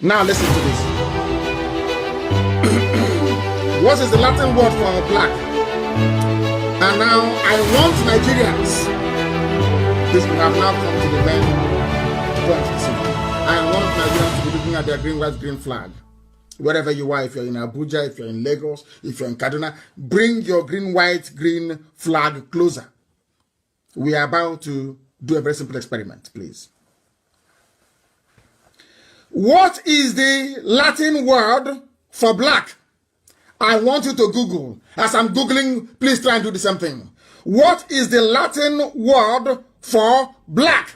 Now listen to this. What is the Latin word for black? And now I want Nigerians. This we have now come to the main point. I want Nigerians to be looking at their green, white, green flag. Wherever you are, if you're in Abuja, if you're in Lagos, if you're in Kaduna, bring your green, white, green flag closer. We are about to do a very simple experiment, please. What is the Latin word for black? I want you to Google. As I'm Googling, please try and do the same thing. What is the Latin word for black?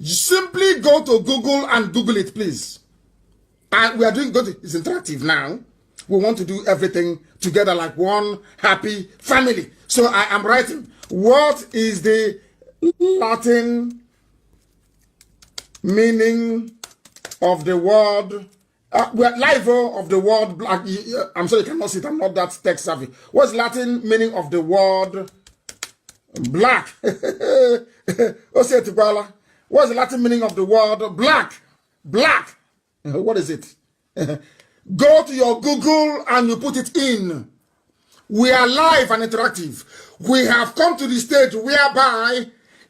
Simply go to Google and Google it, please. And we are doing good. It's interactive now. We want to do everything together like one happy family. So I am writing. What is the Latin meaning of the word? We're live of the word black. I'm sorry you cannot see it. I'm not that tech savvy. What's Latin meaning of the word black? What's the Latin meaning of the word black? Black. What is it? Go to your Google and you put it in. We are live and interactive. We have come to the stage whereby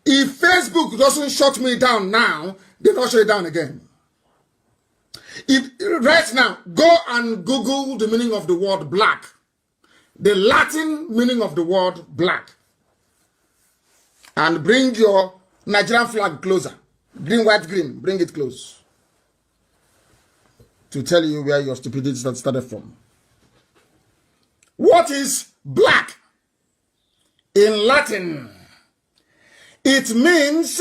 if Facebook doesn't shut me down now, they don't shut it down again. Right now, go and Google the meaning of the word black. The Latin meaning of the word black. And bring your Nigerian flag closer. Green, white, green. Bring it close. To tell you where your stupidity started from. What is black in Latin? It means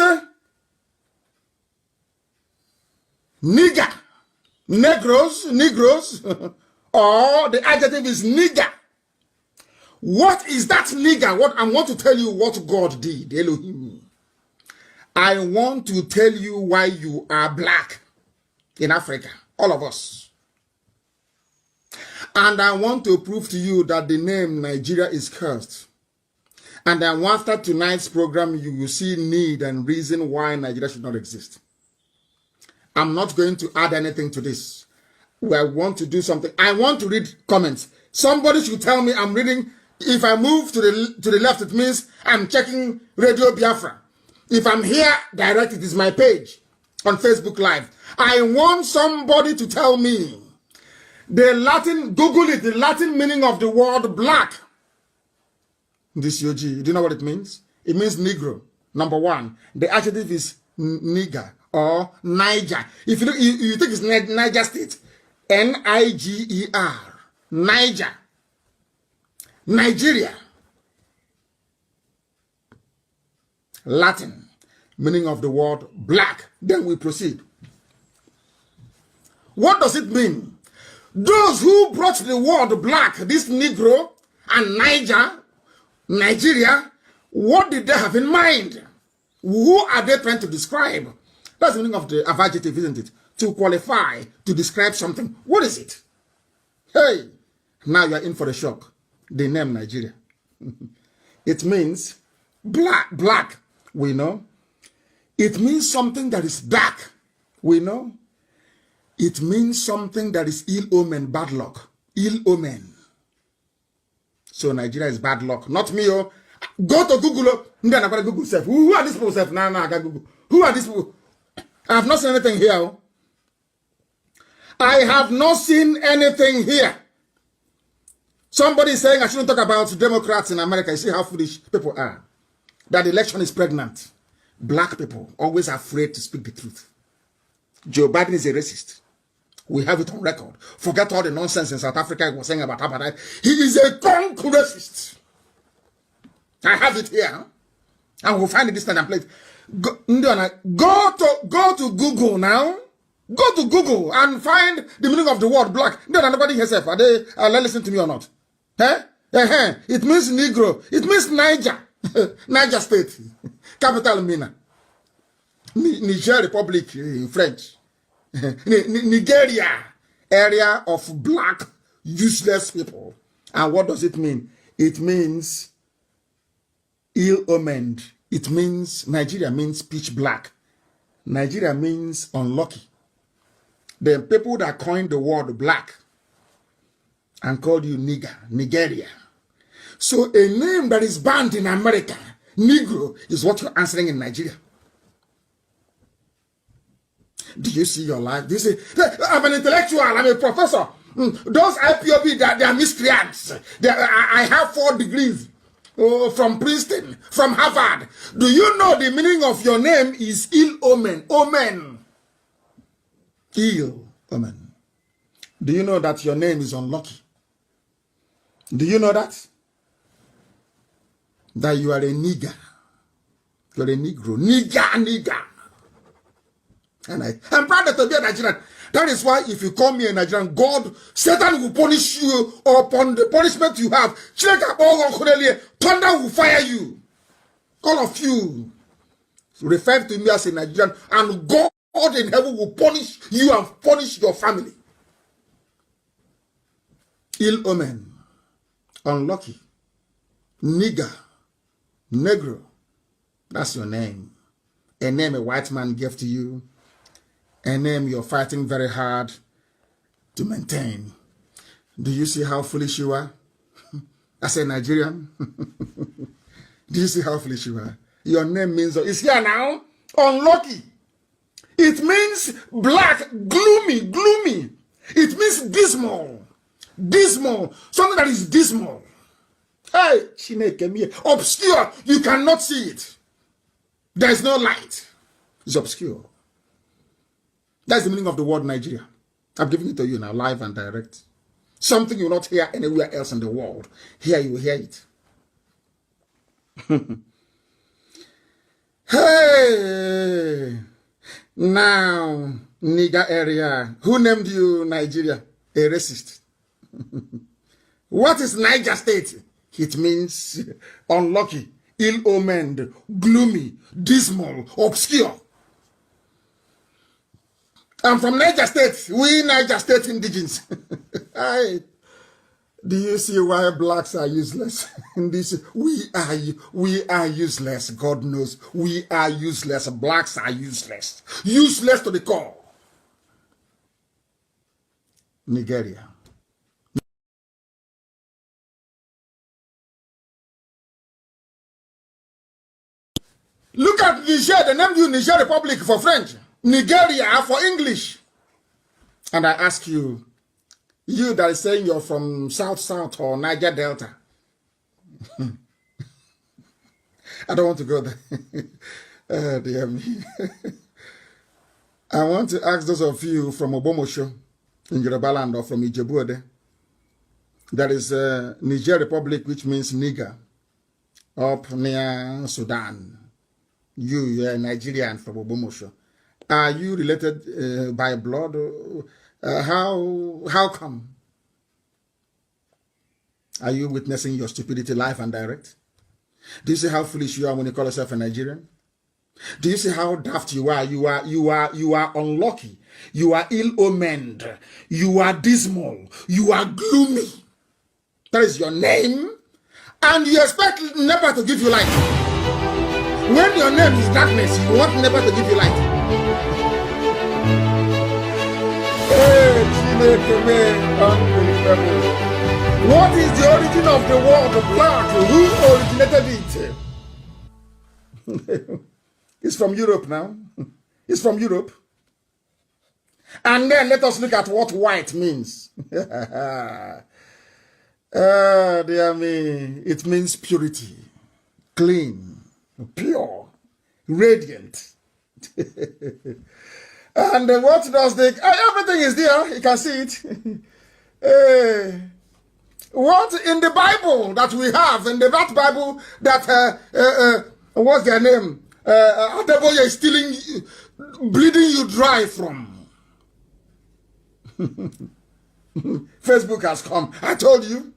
nigger, negros, or the adjective is nigger. What is that nigger? What I want to tell you what God did, Elohim. I want to tell you why you are black in Africa. All of us. And I want to prove to you that the name Nigeria is cursed. And then after tonight's program, you will see need and reason why Nigeria should not exist. I'm not going to add anything to this. I want to do something. I want to read comments. Somebody should tell me I'm reading. If I move to the left, it means I'm checking Radio Biafra. If I'm here, direct, it is my page on Facebook Live. I want somebody to tell me the Latin, Google it, the Latin meaning of the word black. This UG, do you know what it means? It means Negro, number one. The adjective is nigger or Niger. If you look, you think it's Niger State, Niger, Niger, Nigeria. Latin meaning of the word black. Then we proceed. What does it mean? Those who brought the word black, this Negro and Nigeria, what did they have in mind? Who are they trying to describe? That's the meaning of the adjective, isn't it? To qualify, to describe something. What is it? Hey, now you are in for a shock. The name Nigeria. It means black, we know. It means something that is dark, we know. It means something that is ill omen, bad luck. Ill omen. So Nigeria is bad luck. Not me, oh. Go to Google. Google self. Who are these people self? No, I got Google. Who are these people? I have not seen anything here. Oh. I have not seen anything here. Somebody is saying I shouldn't talk about Democrats in America. You see how foolish people are. That the election is pregnant. Black people always afraid to speak the truth. Joe Biden is a racist. We have it on record. Forget all the nonsense in South Africa was saying about apartheid. He is a conk racist. I have it here. And we'll find it this time and play it. Go to Google now. Go to Google and find the meaning of the word black. Nobody herself. Are they listen to me or not? It means Negro. It means Niger. Niger State. Capital Mina. Niger Republic in French. Nigeria, area of black, useless people. And what does it mean? It means ill-omened. It means, Nigeria means pitch black. Nigeria means unlucky. The people that coined the word black and called you nigger, Nigeria. So a name that is banned in America, Negro, is what you're answering in Nigeria. Do you see your life? Do you see? I'm an intellectual. I'm a professor. Those IPOB, they are miscreants. I have 4 degrees from Princeton, from Harvard. Do you know the meaning of your name is ill omen? Omen. Ill omen. Do you know that your name is unlucky? Do you know that? That you are a nigger. You're a Negro. Nigger. And I'm proud to be a Nigerian. That is why if you call me a Nigerian, Satan will punish you upon the punishment you have. Thunder will fire you. All of you refer to me as a Nigerian, and God in heaven will punish you and punish your family. Ill omen. Unlucky. Nigger. Negro. That's your name. A name a white man gave to you. A name you're fighting very hard to maintain. Do you see how foolish you are? As a Nigerian? Do you see how foolish you are? Your name means, it's here now, unlucky. It means black, gloomy. It means dismal. Something that is dismal. Hey, obscure, you cannot see it. There is no light. It's obscure. That's the meaning of the word Nigeria. I'm giving it to you now, live and direct. Something you will not hear anywhere else in the world. Here you will hear it. Hey! Now, nigger area. Who named you Nigeria? A racist. What is Niger State? It means unlucky, ill-omened, gloomy, dismal, obscure. I'm from Niger State. We Niger State indigens. Do you see why blacks are useless? In this, we are useless. God knows we are useless. Blacks are useless. Useless to the core. Nigeria. Look at Niger. They named you Niger Republic for French. Nigeria for English. And I ask you, you that is saying you're from South or Niger Delta. I don't want to go there. Oh, dear me. I want to ask those of you from Obomosho in Yoruba land or from Ijebu-Ode. That is Niger Republic, which means nigger, up near Sudan. You're a Nigerian from Obomosho. Are you related by blood? How come? Are you witnessing your stupidity live and direct? Do you see how foolish you are when you call yourself a Nigerian? Do you see how daft you are? You are unlucky. You are ill-omened. You are dismal. You are gloomy. That is your name. And you expect never to give you light. When your name is darkness, you want never to give you light. Unbelievable. What is the origin of the word black? Who originated it? It's from Europe now. It's from Europe. And then let us look at what white means. Dear me, it means purity, clean, pure, radiant. And what does everything is there, you can see it. What in the Bible that we have, in that Bible that, what's their name? Adeboye is stealing, bleeding you dry from. Facebook has come. I told you.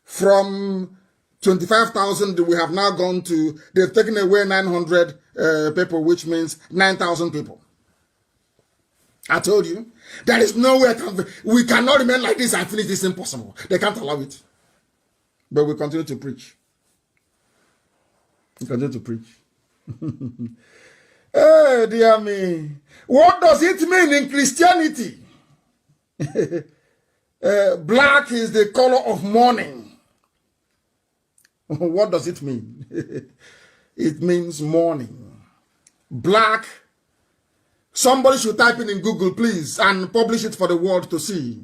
From 25,000, we have now gone to, they've taken away 900 people, which means 9,000 people. I told you, there is no way we cannot remain like this and finish this. Impossible. They can't allow it. But we continue to preach. We continue to preach. Oh, dear me. What does it mean in Christianity? Black is the color of mourning. What does it mean? It means mourning. Black. Somebody should type in Google, please, and publish it for the world to see.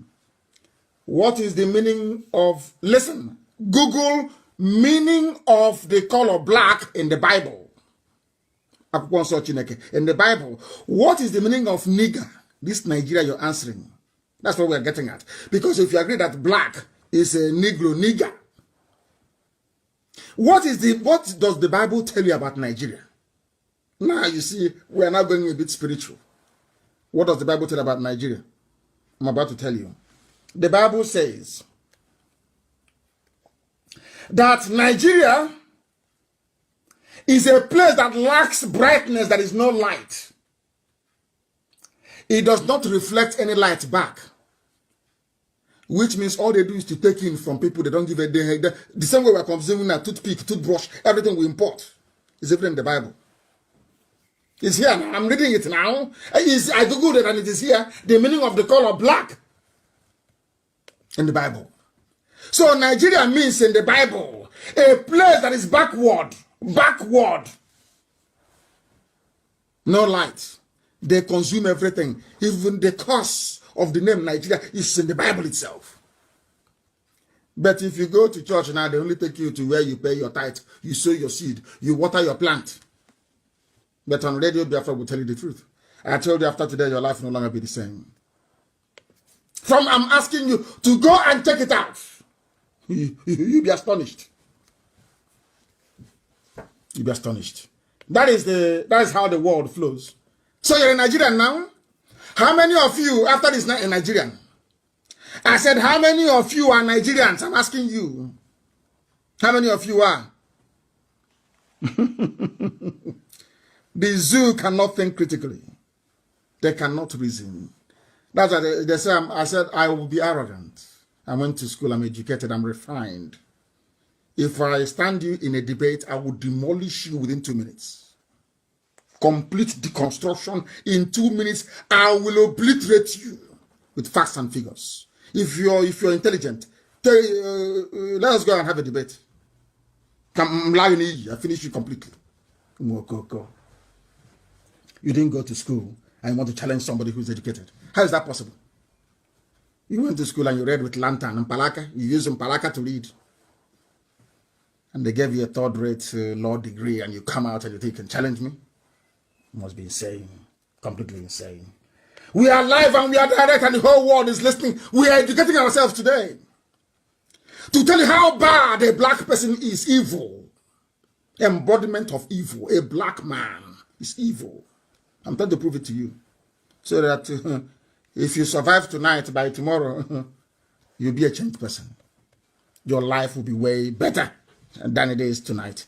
What is the meaning of, listen, Google meaning of the color black in the Bible. In the Bible, what is the meaning of nigger? This Nigeria you're answering. That's what we're getting at. Because if you agree that black is a Negro, nigger, what does the Bible tell you about Nigeria? Now you see, we are now going a bit spiritual. What does the Bible tell about Nigeria? I'm about to tell you. The Bible says that Nigeria is a place that lacks brightness, that is no light. It does not reflect any light back. Which means all they do is to take in from people. They don't give a day. The same way we're consuming a toothpick, toothbrush, everything we import is even in the Bible. It's here now. I'm reading it now. I googled it and it is here. The meaning of the color black in the Bible. So Nigeria means in the Bible a place that is backward. No light. They consume everything. Even the cause of the name Nigeria is in the Bible itself. But if you go to church now, they only take you to where you pay your tithe, you sow your seed, you water your plant. But on Radio Biafra will tell you the truth. I told you after today, your life will no longer be the same. I'm asking you to go and check it out. You'll be astonished. You'll be astonished. That is how the world flows. So you're in Nigeria now? How many of you, after this night, in Nigerian? I said, how many of you are Nigerians? I'm asking you. How many of you are? The zoo cannot think critically. They cannot reason. That's why they say, I said, I will be arrogant. I went to school, I'm educated, I'm refined. If I stand you in a debate, I will demolish you within 2 minutes. Complete deconstruction in 2 minutes. I will obliterate you with facts and figures. If you're intelligent, let us go and have a debate. I finish you completely. Go. You didn't go to school and you want to challenge somebody who's educated. How is that possible? You went to school and you read with lantern and palaka. You used palaka to read. And they gave you a third-rate law degree and you come out and you think you can challenge me? You must be insane. Completely insane. We are live and we are direct and the whole world is listening. We are educating ourselves today to tell you how bad a black person is evil. Embodiment of evil. A black man is evil. I'm trying to prove it to you. So that if you survive tonight, by tomorrow, you'll be a changed person. Your life will be way better than it is tonight.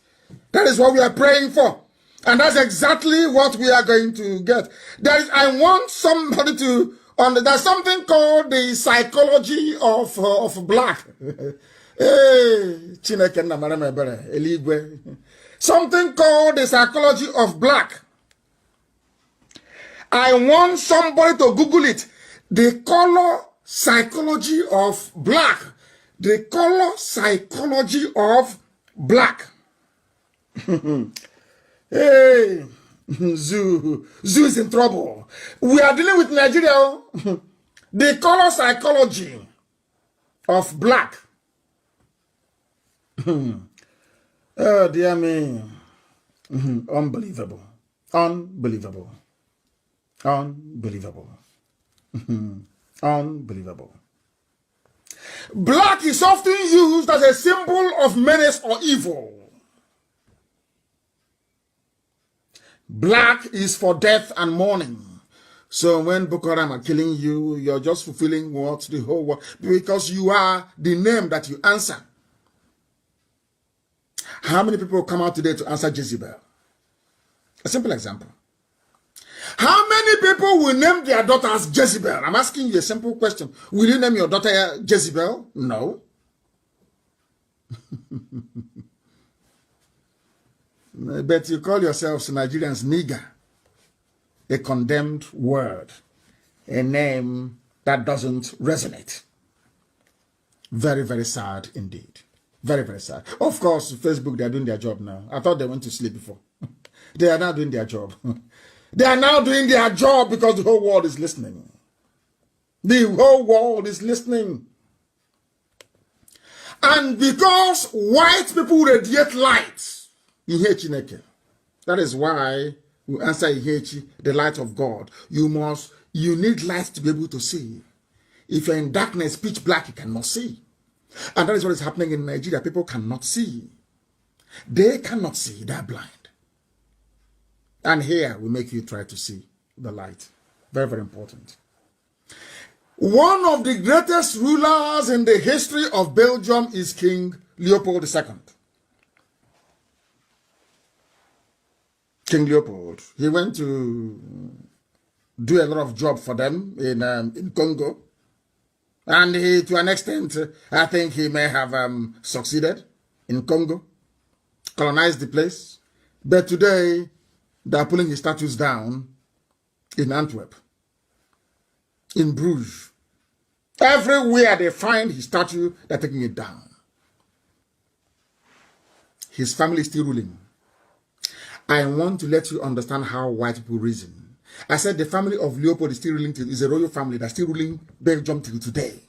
That is what we are praying for. And that's exactly what we are going to get. I want somebody to, there's something called the psychology of black. Something called the psychology of black. I want somebody to Google it. The color psychology of black. The color psychology of black. Hey, Zoo is in trouble. We are dealing with Nigeria. The color psychology of black. Oh, dear me. Unbelievable. Unbelievable. Unbelievable. Unbelievable. Black is often used as a symbol of menace or evil. Black is for death and mourning. So when Boko Haram are killing you, you're just fulfilling what the whole world, because you are the name that you answer. How many people come out today to answer Jezebel? A simple example. How many people will name their daughter as Jezebel? I'm asking you a simple question. Will you name your daughter Jezebel? No. But you call yourselves Nigerians nigger. a condemned word, a name that doesn't resonate. Very, very sad indeed. Very, very sad. Of course, Facebook, they are doing their job now. I thought they went to sleep before. They are now doing their job. They are now doing their job because the whole world is listening. The whole world is listening. And because white people radiate light, that is why we answer the light of God. You need light to be able to see. If you're in darkness, pitch black, you cannot see. And that is what is happening in Nigeria. People cannot see. They cannot see. They're blind. And here we make you try to see the light. Very, very important. One of the greatest rulers in the history of Belgium is King Leopold II. King Leopold. He went to do a lot of job for them in Congo. And to an extent, I think he may have succeeded in Congo, colonized the place. But today, they are pulling his statues down in Antwerp, in Bruges. Everywhere they find his statue, they're taking it down. His family is still ruling. I want to let you understand how white people reason. I said the family of Leopold is still ruling, is a royal family that's still ruling Belgium till today.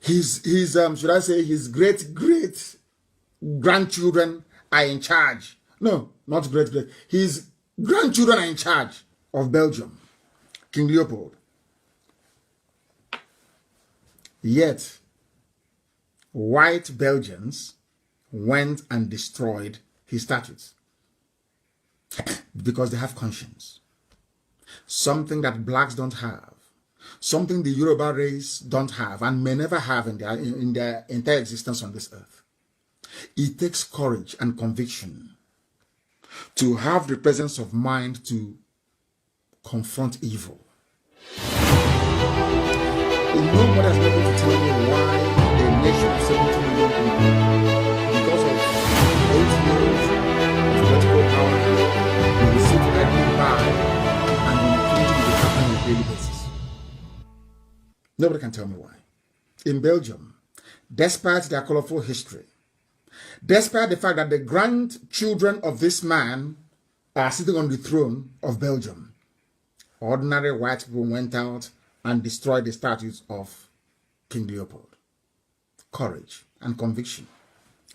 Should I say, his great-great-grandchildren are in charge. No, not great-great. His grandchildren are in charge of Belgium. King Leopold. Yet, white Belgians went and destroyed his statues because they have conscience. Something that blacks don't have. Something the Yoruba race don't have and may never have in their entire existence on this earth. It takes courage and conviction to have the presence of mind to confront evil. Nobody has been able to tell me why a nation of 70 million people, because of 8 years of political power, will sit idly by and impunity will happen on a daily basis. Nobody can tell me why. In Belgium, despite their colorful history, despite the fact that the grandchildren of this man are sitting on the throne of Belgium, ordinary white people went out and destroyed the statues of King Leopold. Courage and conviction.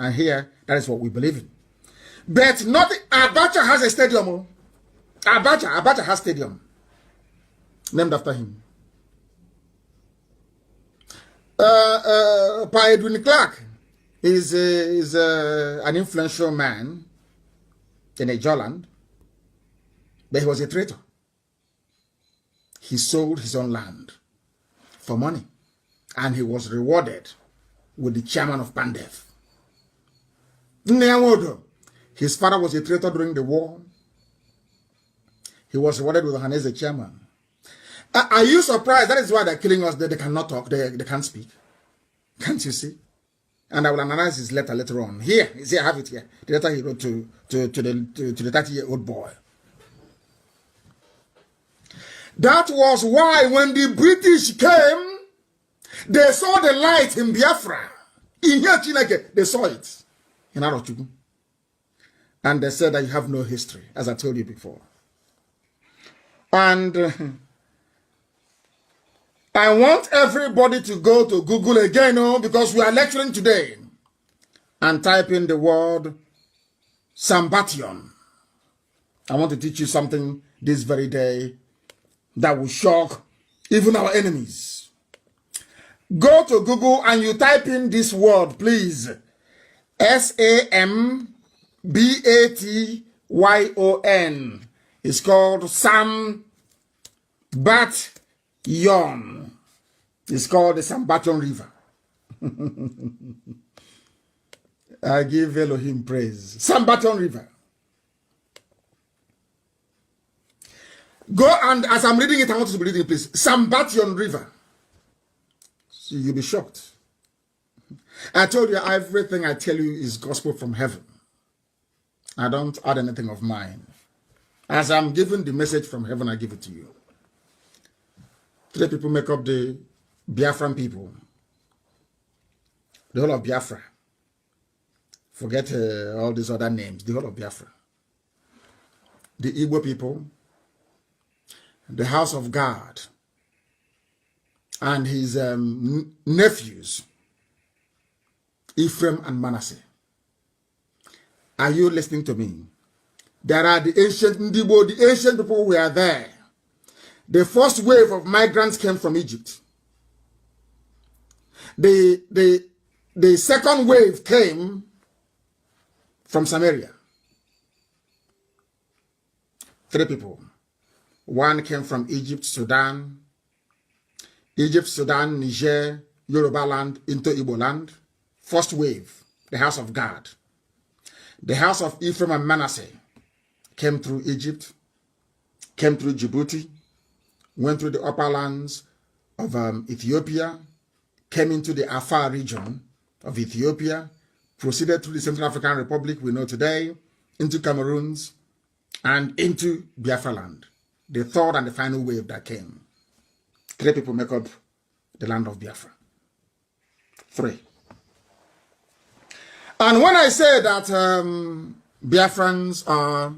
And here, that is what we believe in. But not Abacha has a stadium. Abacha has a stadium named after him. Pa Edwin Clark is an influential man in Nigerian, but he was a traitor. He sold his own land for money, and he was rewarded with the chairman of Pandef. His father was a traitor during the war. He was rewarded with Hanese chairman. Are you surprised? That is why they're killing us. They cannot talk. They can't speak. Can't you see? And I will analyze his letter later on. Here, you see, I have it here. The letter he wrote to the 30-year-old boy. That was why when the British came, they saw the light in Biafra. In here, Chineke, they saw it in Arochukwu. And they said that you have no history, as I told you before. And I want everybody to go to Google again, because we are lecturing today, and type in the word Sambation. I want to teach you something this very day that will shock even our enemies. Go to Google and you type in this word, please. Sambation. It's called Sambation. It's called the Sambation River. I give Elohim praise. Sambation River. Go and, as I'm reading it, I want you to be reading it, please. Sambation River. So you'll be shocked. I told you everything I tell you is gospel from heaven. I don't add anything of mine. As I'm giving the message from heaven, I give it to you. 3 people make up the Biafran people. The whole of Biafra. Forget all these other names. The whole of Biafra. The Igbo people. The house of God. And his nephews. Ephraim and Manasseh. Are you listening to me? There are the ancient Ndibo, the ancient people who were there. The first wave of migrants came from Egypt. The second wave came from Samaria. 3 people. One came from Egypt, Sudan, Niger, Yoruba land into Igbo land. First wave, the house of God. The house of Ephraim and Manasseh came through Egypt, came through Djibouti, went through the upper lands of Ethiopia, came into the Afar region of Ethiopia, proceeded through the Central African Republic we know today, into Cameroons, and into Biafra land. The third and the final wave that came. 3 people make up the land of Biafra. 3. And when I say that Biafrans are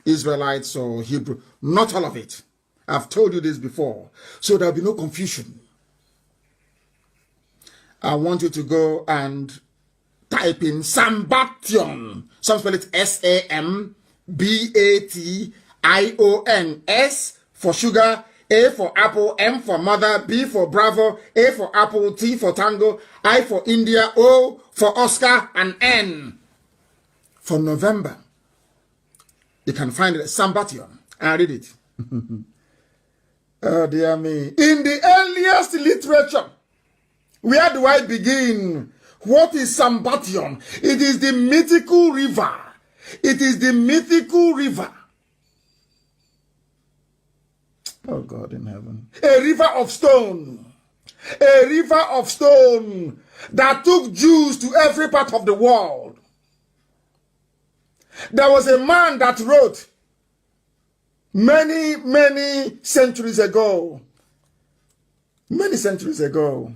Israelites or Hebrew, not all of it. I've told you this before, so there'll be no confusion. I want you to go and type in Sambatyon. Some spell it S-A-M-B-A-T-I-O-N. S for sugar, A for apple, M for mother, B for Bravo, A for apple, T for tango, I for India, O for Oscar, and N for November. You can find it, Sambatyon. I read it. Oh, dear me. In the earliest literature, where do I begin? What is Sambatyon? It is the mythical river. It is the mythical river. Oh, God in heaven. A river of stone. A river of stone that took Jews to every part of the world. There was a man that wrote many centuries ago. Many centuries ago.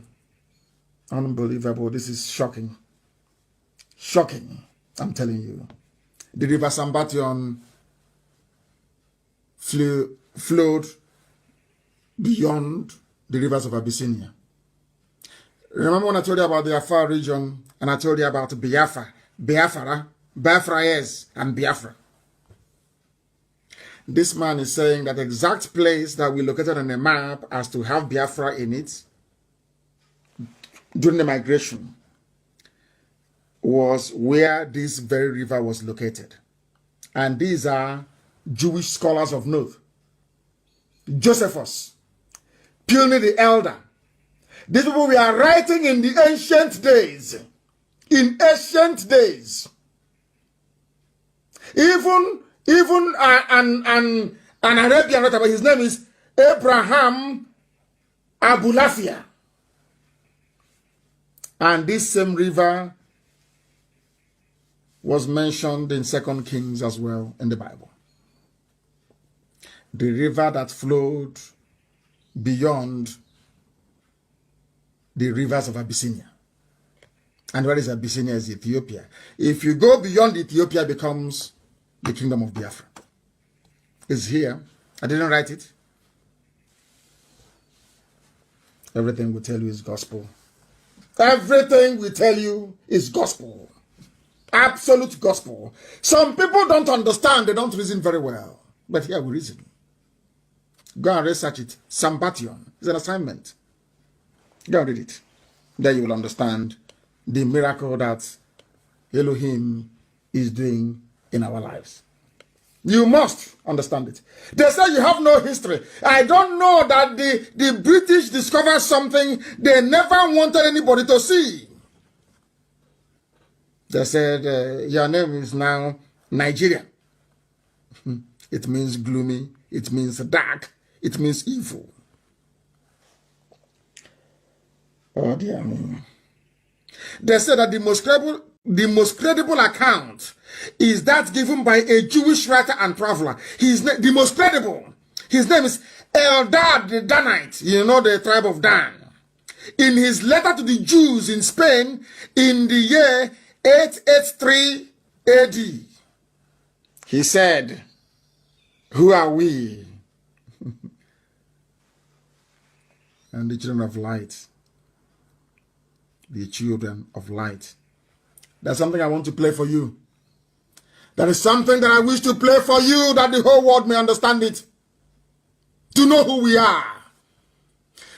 Unbelievable. This is shocking. Shocking. I'm telling you. The river Sambatyon flowed beyond the rivers of Abyssinia. Remember when I told you about the Afar region and I told you about Biafra? Biafra is and Biafra. This man is saying that the exact place that we located on the map as to have Biafra in it during the migration was where this very river was located. And these are Jewish scholars of note. Josephus, Pliny the Elder. These people were writing in the ancient days. In ancient days. Even an Arabian writer, his name is Abraham Abulafia. And this same river was mentioned in 2 Kings as well in the Bible. The river that flowed beyond the rivers of Abyssinia. And where is Abyssinia? Is Ethiopia. If you go beyond Ethiopia, it becomes the kingdom of Biafra. It's here. I didn't write it. Everything we tell you is gospel. Everything we tell you is gospel. Absolute gospel. Some people don't understand. They don't reason very well. But here we reason. Go and research it. Sambatyon is an assignment. Go and read it. Then you will understand the miracle that Elohim is doing in our lives. You must understand it. They say you have no history. I don't know that the British discovered something they never wanted anybody to see. They said, your name is now Nigerian. It means gloomy. It means dark. It means evil. Oh, dear me. They said that the most credible account is that given by a Jewish writer and traveler. He's the most credible. His name is Eldad the Danite, you know, the tribe of Dan. In his letter to the Jews in Spain in the year 883 AD, he said, "Who are we?" And the children of light. The children of light. That's something I want to play for you. That is something that I wish to play for you, that the whole world may understand it. To know who we are.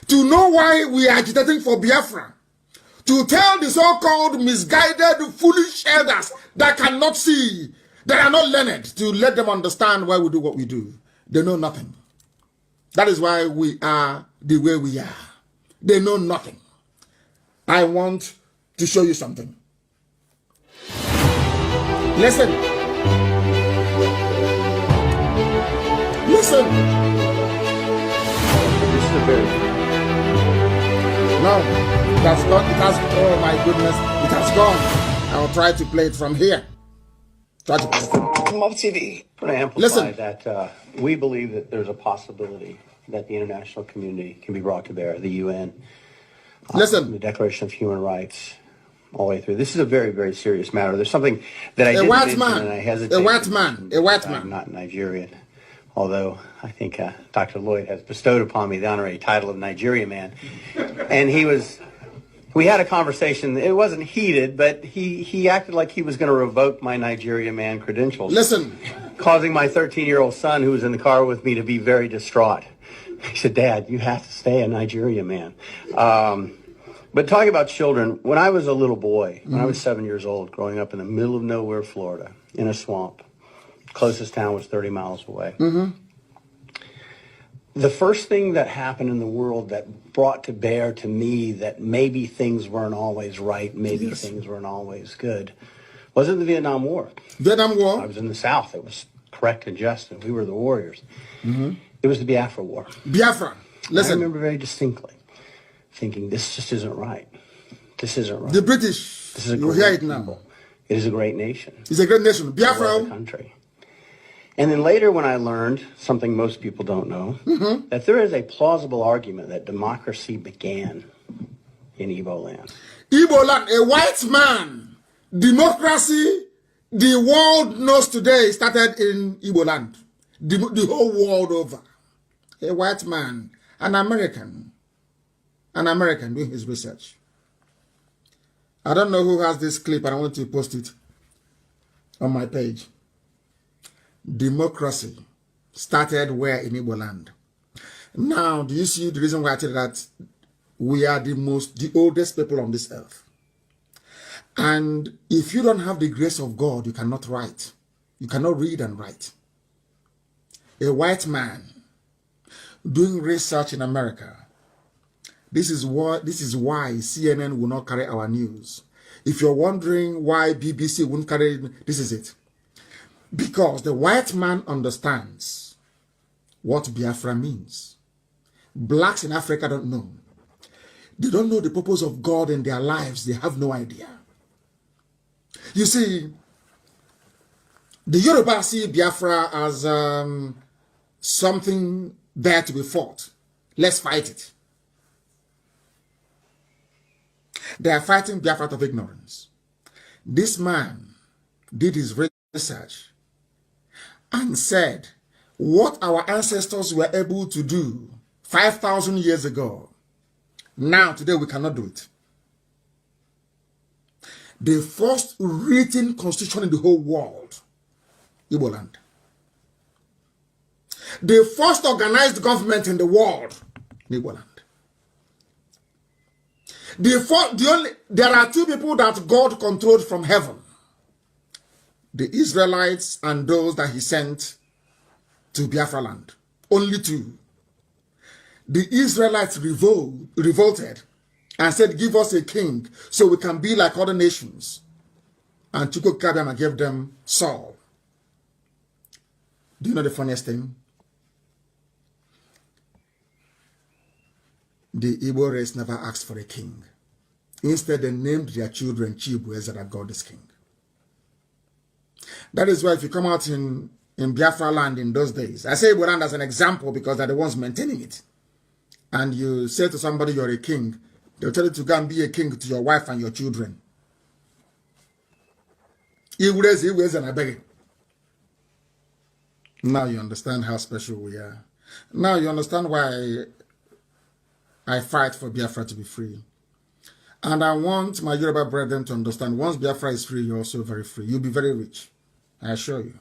To know why we are agitating for Biafra. To tell the so-called misguided, foolish elders that cannot see, that are not learned, to let them understand why we do what we do. They know nothing. That is why we are the way we are. They know nothing. I want to show you something. Listen. Listen. This is a very... No, it has gone. It has. Oh my goodness, it has gone. I will try to play it from here. Try to play it. Mob TV. I'm going to amplify that we believe that there's a possibility that the international community can be brought to bear, the UN, Listen, the Declaration of Human Rights, all the way through. This is a very, very serious matter. There's something that I didn't mention, and I hesitate. A white man. A white man. I'm not Nigerian, although I think Dr. Lloyd has bestowed upon me the honorary title of Nigerian man. And we had a conversation. It wasn't heated, but he acted like he was going to revoke my Nigerian man credentials. Listen. Causing my 13-year-old son, who was in the car with me, to be very distraught. He said, "Dad, you have to stay a Nigerian man." But talking about children, when I was a little boy, when I was 7 years old, growing up in the middle of nowhere, Florida, in a swamp, closest town was 30 miles away. The first thing that happened in the world that brought to bear to me that maybe things weren't always right, maybe things weren't always good, wasn't the Vietnam War. Vietnam War? I was in the South. It was correct and just, and we were the warriors. It was the Biafra War. Biafra. Listen. I remember very distinctly thinking, this just isn't right. This isn't right. The British, this is a you hear it now. People. It is a great nation. It's a great nation. Biafra. Country. And then later when I learned, something most people don't know, that there is a plausible argument that democracy began in Igbo land. Igbo land, a white man. Democracy, the world knows today, started in Igbo land. The whole world over. A white man, an American doing his research. I don't know who has this clip, and I want to post it on my page. Democracy started where in Igbo land. Now, do you see the reason why I tell you that we are the oldest people on this earth? And if you don't have the grace of God, you cannot write. You cannot read and write. A white man doing research in America. This is why CNN will not carry our news. If you're wondering why BBC won't carry it, this is it. Because the white man understands what Biafra means. Blacks in Africa don't know. They don't know the purpose of God in their lives. They have no idea. You see, the Yoruba see Biafra as something there to be fought. Let's fight it. They are fighting Biafra out of ignorance. This man did his research and said what our ancestors were able to do 5,000 years ago. Now, today, we cannot do it. The first written constitution in the whole world, Igbo land. The first organized government in the world, Igbo land. There are two people that God controlled from heaven. The Israelites and those that he sent to Biafra land. Only two. The Israelites revolted and said, give us a king so we can be like other nations. And Chukwu Kabiyama gave them Saul. Do you know the funniest thing? The Igbo race never asked for a king. Instead, they named their children Chibueze, that God is king. That is why if you come out in Biafra land in those days, I say Igbo land as an example because they're the ones maintaining it. And you say to somebody you're a king, they'll tell you to go and be a king to your wife and your children. He wears and I beg it. Now you understand how special we are. Now you understand why I fight for Biafra to be free. And I want my Yoruba brethren to understand, once Biafra is free, you're also very free. You'll be very rich, I assure you.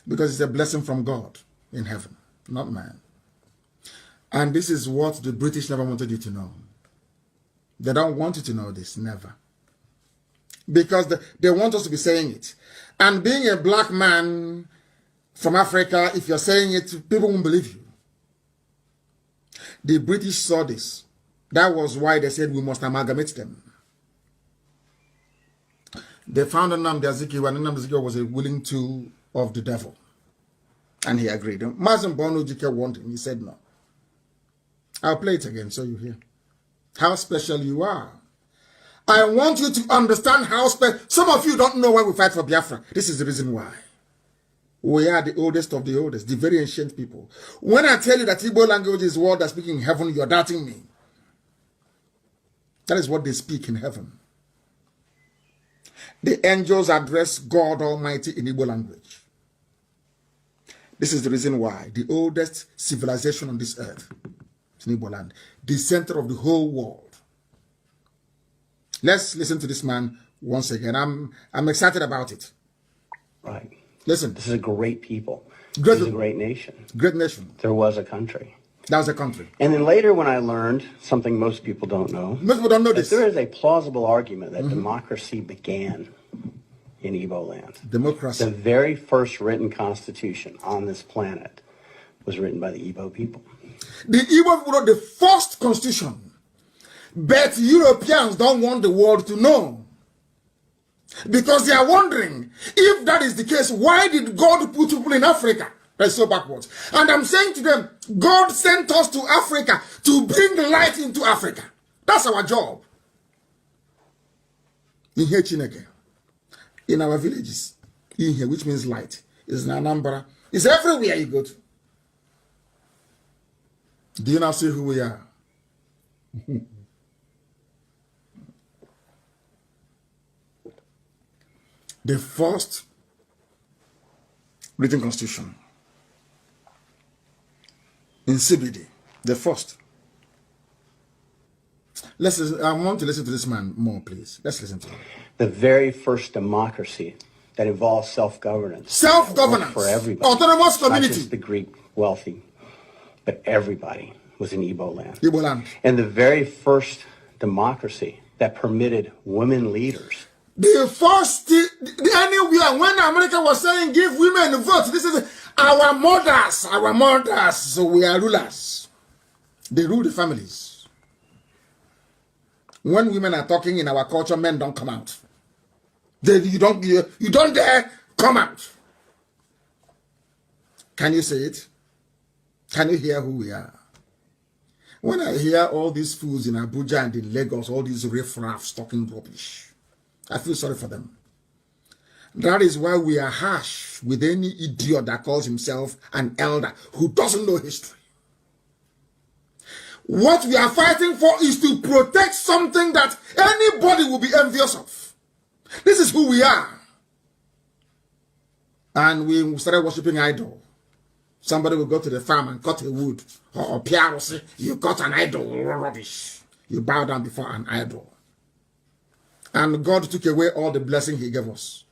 Because it's a blessing from God in heaven, not man. And this is what the British never wanted you to know. They don't want you to know this, never. Because they want us to be saying it. And being a black man from Africa, if you're saying it, people won't believe you. The British saw this. That was why they said we must amalgamate them. They found nnamdi and nnamdi was a willing tool of the devil. And he agreed. Mazi wanted him. He said no. I'll play it again so you hear how special you are. I want you to understand how special. Some of you don't know why we fight for Biafra. This is the reason why. We are the oldest of the oldest, the very ancient people. When I tell you that Igbo language is word that's speaking in heaven, you're doubting me. That is what they speak in heaven. The angels address God Almighty in Igbo language. This is the reason why the oldest civilization on this earth is in Igbo land, the center of the whole world. Let's listen to this man once again. I'm excited about it. Right. Listen. This is a great people. Great, this is a great nation. Great nation. There was a country. That was a country. And then later when I learned something most people don't know. Most people don't know this. There is a plausible argument that democracy began in Igbo land. Democracy. The very first written constitution on this planet was written by the Igbo people. The Igbo people wrote the first constitution. But Europeans don't want the world to know. Because they are wondering, if that is the case, why did God put people in Africa? That's so backwards. And I'm saying to them, God sent us to Africa to bring light into Africa. That's our job. In here, Chineke, in our villages, in here, which means light, is in Anambra, it's everywhere you go to. Do you now see who we are? The first written constitution in CBD, the first. I want to listen to this man more, please. Let's listen to him. The very first democracy that involves self-governance. Self-governance. For everybody. Autonomous community. Not just the Greek wealthy, but everybody was in Igbo land. Igbo land. And the very first democracy that permitted women leaders. The first, anywhere, when America was saying give women a vote, this is our mothers, so we are rulers. They rule the families. When women are talking in our culture, men don't come out. You don't dare come out. Can you say it? Can you hear who we are? When I hear all these fools in Abuja and in Lagos, all these riffraffs talking rubbish, I feel sorry for them. That is why we are harsh with any idiot that calls himself an elder who doesn't know history. What we are fighting for is to protect something that anybody will be envious of. This is who we are. And we started worshiping idol. Somebody will go to the farm and cut a wood. Or Pierre will say, you cut an idol, rubbish. You bow down before an idol. And God took away all the blessing he gave us.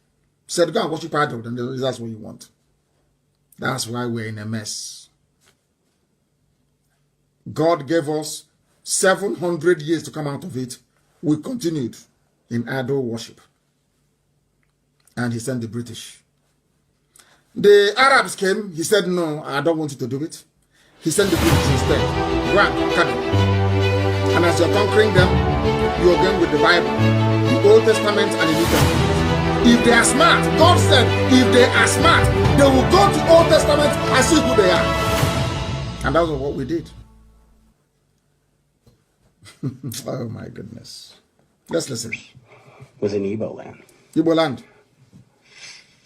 Said, go and worship idol, then that's what you want. That's why we're in a mess. God gave us 700 years to come out of it. We continued in idol worship. And he sent the British. The Arabs came. He said, no, I don't want you to do it. He sent the British instead. Go and conquer them. And as you're conquering them, you're going with the Bible, the Old Testament and the New Testament. If they are smart, God said, if they are smart, they will go to Old Testament and see who they are. And that was what we did. Oh my goodness. Let's listen. Was in Igbo land. Igbo land.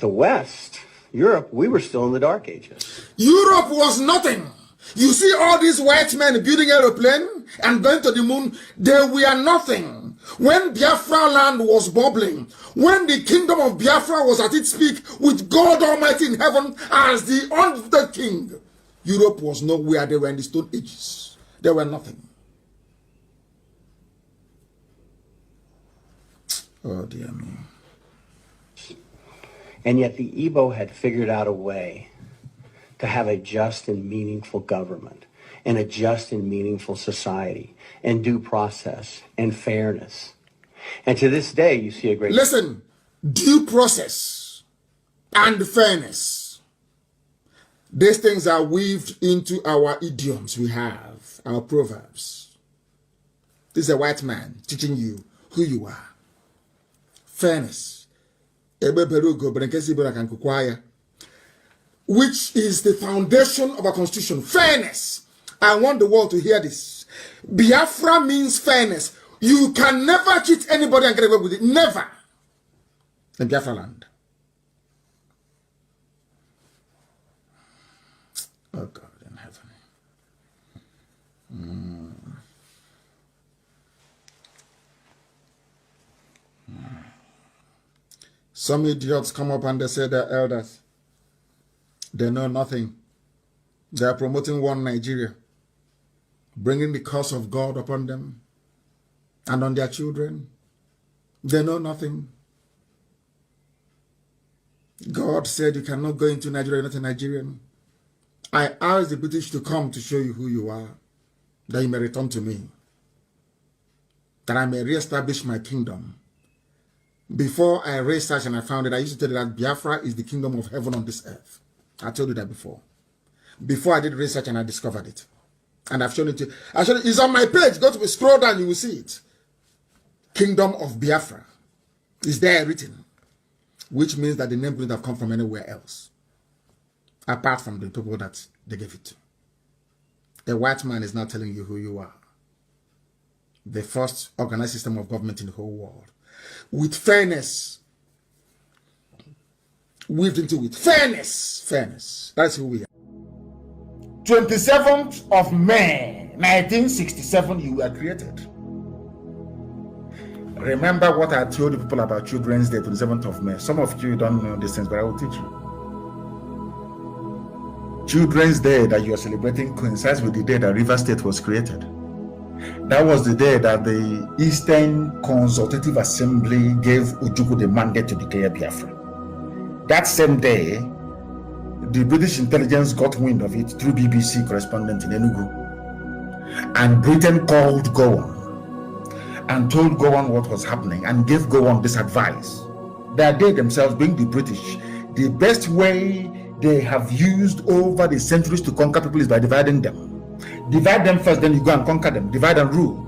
The West, Europe, we were still in the Dark Ages. Europe was nothing. You see all these white men building aeroplane and going to the moon, they were nothing. When Biafra land was bubbling, when the kingdom of Biafra was at its peak with God Almighty in heaven as the king, Europe was nowhere. They were in the Stone Ages. They were nothing. Oh dear me. And yet the Igbo had figured out a way to have a just and meaningful government and a just and meaningful society and due process and fairness. And to this day, you see a great... Listen, due process and fairness. These things are weaved into our idioms we have, our proverbs. This is a white man teaching you who you are. Fairness. Which is the foundation of our constitution. Fairness. I want the world to hear this. Biafra means fairness. You can never cheat anybody and get away with it. Never. In Biafra land. Oh God in heaven. Some idiots come up and they say they're elders. They know nothing. They are promoting one Nigeria, bringing the curse of God upon them and on their children. They know nothing. God said you cannot go into Nigeria, you're not a Nigerian. I asked the British to come to show you who you are, that you may return to me, that I may reestablish my kingdom. Before I researched and I found it, I used to tell you that Biafra is the kingdom of heaven on this earth. I told you that before. Before I did research and I discovered it. And I've shown it to you. It's on my page. Go to scroll down, you will see it. Kingdom of Biafra is there written. Which means that the name couldn't have come from anywhere else. Apart from the people that they gave it to. The white man is not telling you who you are. The first organized system of government in the whole world. With fairness. Weaved into it. Fairness. Fairness. That's who we are. 27th of May, 1967, you were created. Remember what I told people about Children's Day, 27th of May. Some of you don't know these things, but I will teach you. Children's Day that you are celebrating coincides with the day that River State was created. That was the day that the Eastern Consultative Assembly gave Ojukwu the mandate to declare Biafra. That same day, the British intelligence got wind of it through BBC correspondent in Enugu. And Britain called Gowon and told Gowon what was happening and gave Gowon this advice. That they themselves, being the British, the best way they have used over the centuries to conquer people is by dividing them. Divide them first, then you go and conquer them. Divide and rule.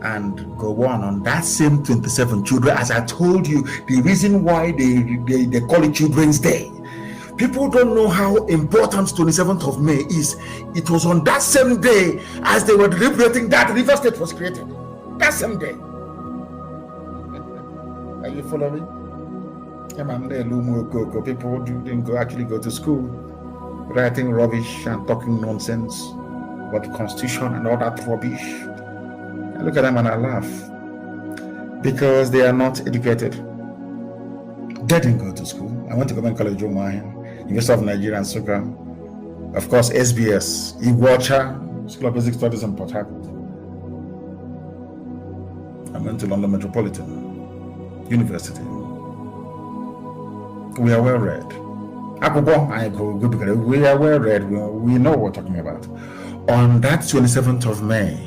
And go on that same 27 children, as I told you, the reason why they call it Children's Day. People don't know how important 27th of May is. It was on that same day as they were deliberating that River State was created. That same day. Are you following? People didn't actually go to school, writing rubbish and talking nonsense about the Constitution and all that rubbish. I look at them and I laugh because they are not educated. They didn't go to school. I went to Government College University of Nigeria and Sugar, of course SBS, Iguacha, School of Basic Studies in Port Harcourt. I went to London Metropolitan University. We are well read. We are well read. We know what we're talking about. On that 27th of May,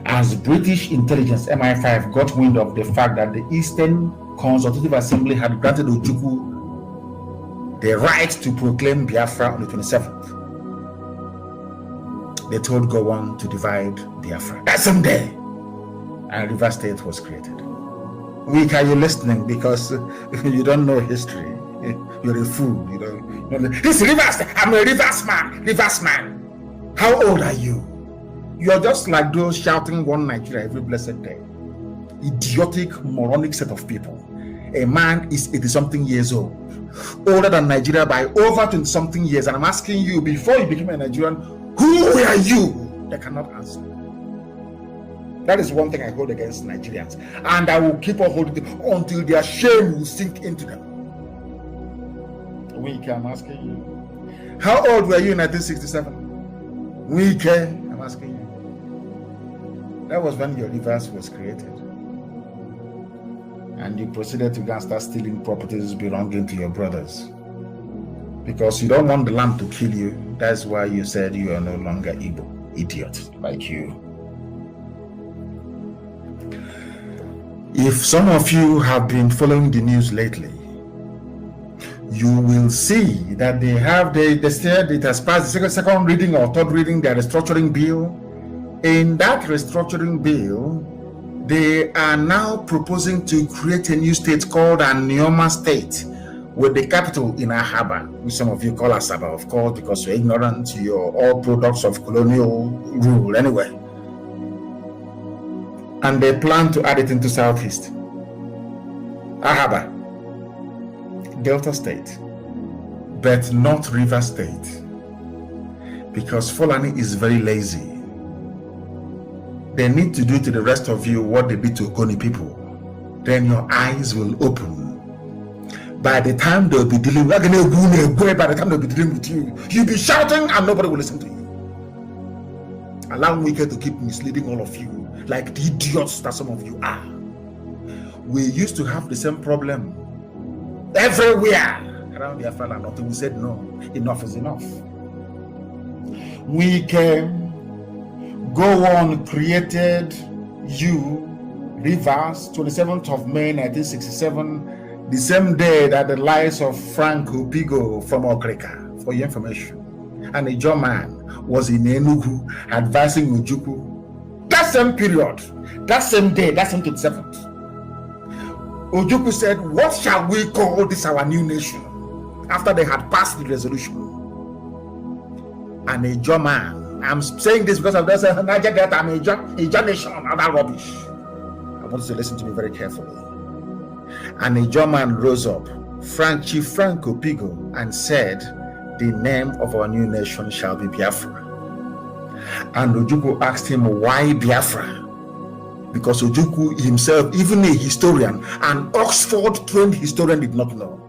as British intelligence MI5 got wind of the fact that the Eastern Consultative Assembly had granted Ojukwu the right to proclaim Biafra on the 27th, they told Gowon to divide Biafra. That same day, and River State was created. Weak, are you listening? Because you don't know history. You're a fool. You know this Rivers. I'm a Rivers man. How old are you? You're just like those shouting one Nigeria every blessed day. Idiotic, moronic set of people. a man is 80-something years old, older than Nigeria by over 20-something years, and I'm asking you, before you became a Nigerian, who were you? They cannot answer. That is one thing I hold against Nigerians, and I will keep on holding them until their shame will sink into them. Wike, I'm asking you. How old were you in 1967? Wike, I'm asking you. That was when your reverse was created. And you proceeded to go and start stealing properties belonging to your brothers. Because you don't want the land to kill you. That's why you said you are no longer Igbo. Idiot like you. If some of you have been following the news lately, you will see that they said it has passed the second reading or third reading, their restructuring bill. In that restructuring bill, they are now proposing to create a new state called Anioma State, with the capital in Ahaba, which some of you call Asaba, of course, because you're ignorant, you're all products of colonial rule anyway. And they plan to add it into Southeast. Ahaba, Delta State, but not River State, because Fulani is very lazy. They need to do to the rest of you what they did to Ogoni people. Then your eyes will open. By the time they'll be dealing with you, you'll be shouting and nobody will listen to you. Allow Wike to keep misleading all of you like the idiots that some of you are. We used to have the same problem everywhere around the Afala until we said no, enough is enough. Wike, go on, created you, Rivers, 27th of May 1967, the same day that the lies of Frank Upigo from Okrika, for your information, and a German was in Enugu advising Ojukwu. That same period, that same day, that same 27th, Ojukwu said, what shall we call this our new nation? After they had passed the resolution. And a German, I'm saying this because of this Niger Delta, I'm a nation, other rubbish. I want you to listen to me very carefully. And a German rose up, Chief Frank Opigo, and said, the name of our new nation shall be Biafra. And Ojukwu asked him, why Biafra? Because Ojukwu himself, even a historian, an Oxford-trained historian, did not know.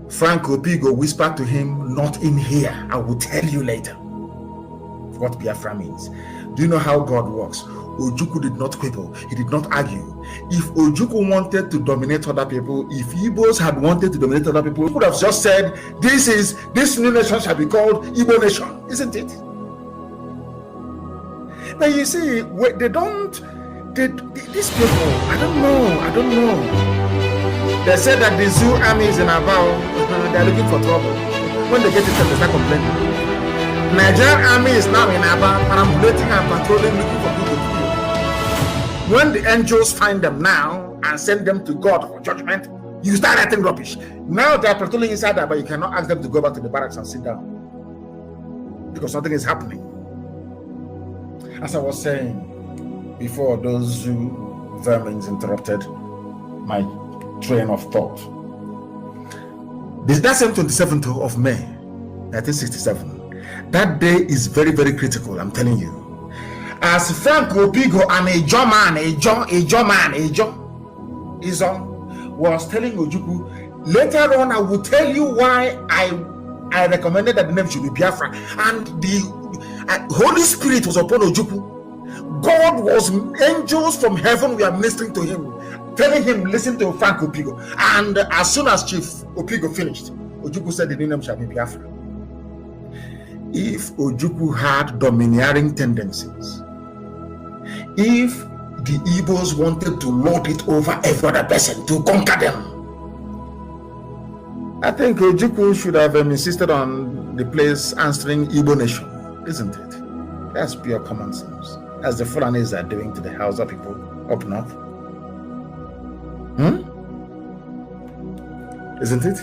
Frank Opigo whispered to him, not in here, I will tell you later what Biafra means. Do you know how God works? Ojukwu did not quibble, he did not argue. If Ojukwu wanted to dominate other people, if Igbos had wanted to dominate other people, he could have just said, this new nation shall be called Igbo nation, isn't it? Now you see, these people, I don't know. They said that the zoo army is in Abao, they're looking for trouble. When they get it, they start complaining. Nigerian army is now in Abao, perambulating and patrolling, looking for people to kill. When the angels find them now and send them to God for judgment, you start writing rubbish. Now they are patrolling inside there, but you cannot ask them to go back to the barracks and sit down because nothing is happening. As I was saying before, those zoo vermins interrupted my train of thought. That same 27th of May 1967, that day is very, very critical, I'm telling you. As Frank Opigo and a German was telling Ojukwu, later on I will tell you why I recommended that the name should be Biafra, and the Holy Spirit was upon Ojukwu. God was, angels from heaven were ministering to him, telling him, listen to Frank Opigo. And as soon as Chief Opigo finished, Ojukwu said the new name shall be Biafra. If Ojukwu had domineering tendencies, if the Igbos wanted to lord it over every other person, to conquer them, I think Ojukwu should have insisted on the place answering Igbo nation, isn't it? That's pure common sense, as the Fulanis are doing to the Hausa people up north. Isn't it?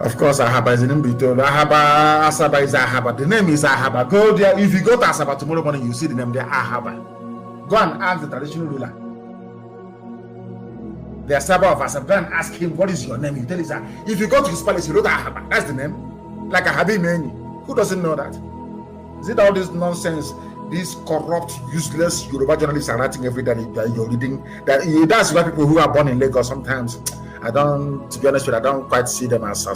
Of course, Ahaba is in Mbito. Ahaba, Asaba is Ahaba. The name is Ahaba. Go there. If you go to Asaba tomorrow morning, you see the name there, Ahaba. Go and ask the traditional ruler. The Asaba of Asaba. Go and ask him, what is your name? He tells you, if you go to his palace, he wrote Ahaba. That's the name. Like Ahabi Meni. Who doesn't know that? Is it all this nonsense? These corrupt, useless Yoruba journalists are writing every day that you're reading. That's why people who are born in Lagos sometimes, to be honest with you, I don't quite see them as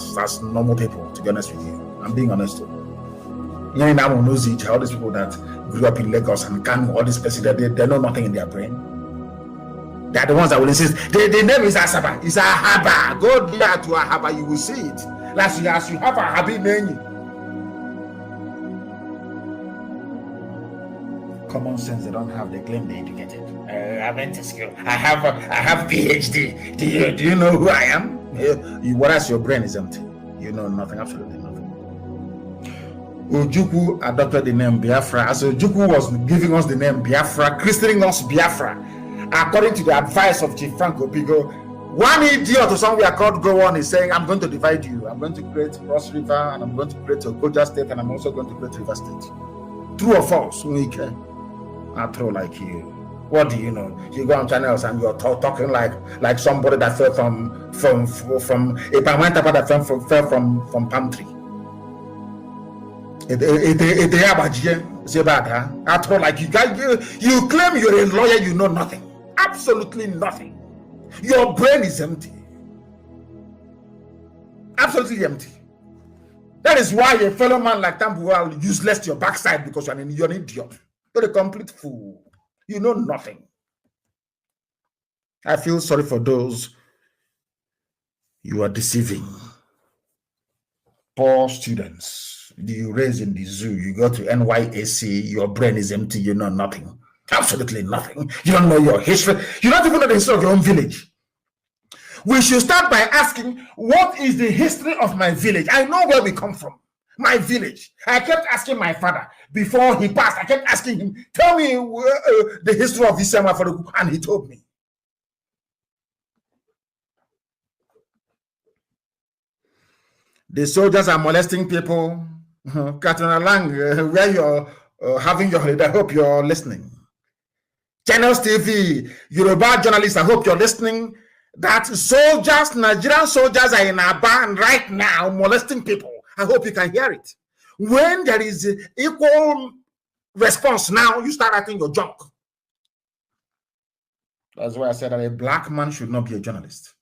normal people, to be honest with you. I'm being honest. All these people that grew up in Lagos and Kanu, all these places, they know nothing in their brain. They are the ones that will insist. The name is Asaba. It's Ahaba. Go there to Ahaba, you will see it. As you have Ahabi Meni. Common sense, they don't have. They claim they're educated. I went to school. I have PhD. Do you know who I am? Whereas your brain is empty. You know nothing, absolutely nothing. Ojukwu adopted the name Biafra. As Ojukwu was giving us the name Biafra, christening us Biafra, according to the advice of Chief Frank Opigo, one idiot or somewhere called Go On is saying, I'm going to divide you. I'm going to create Cross River, and I'm going to create Ogoja State, and I'm also going to create River State. True or false? I throw like you. What do you know? You go on channels and you're talking like somebody that fell from a Pamantapa that fell from palm tree. I throw like you guys. You claim you're a lawyer. You know nothing. Absolutely nothing. Your brain is empty. Absolutely empty. That is why a fellow man like Tambuwal will useless to your backside, because you're an idiot. You're a complete fool. You know nothing. I feel sorry for those you are deceiving. Poor students. You raise in the zoo, you go to NYAC, your brain is empty, you know nothing. Absolutely nothing. You don't know your history. You don't even know the history of your own village. We should start by asking, what is the history of my village? I know where we come from. My village. I kept asking my father before he passed. I kept asking him, tell me the history of Isama, and he told me. The soldiers are molesting people. Katrina Lang, where you're having your holiday, I hope you're listening. Channels TV, Yoruba journalists, I hope you're listening. That soldiers, Nigerian soldiers are in Aban right now molesting people. I hope you can hear it. When there is equal response now, you start writing your junk. That's why I said that a black man should not be a journalist.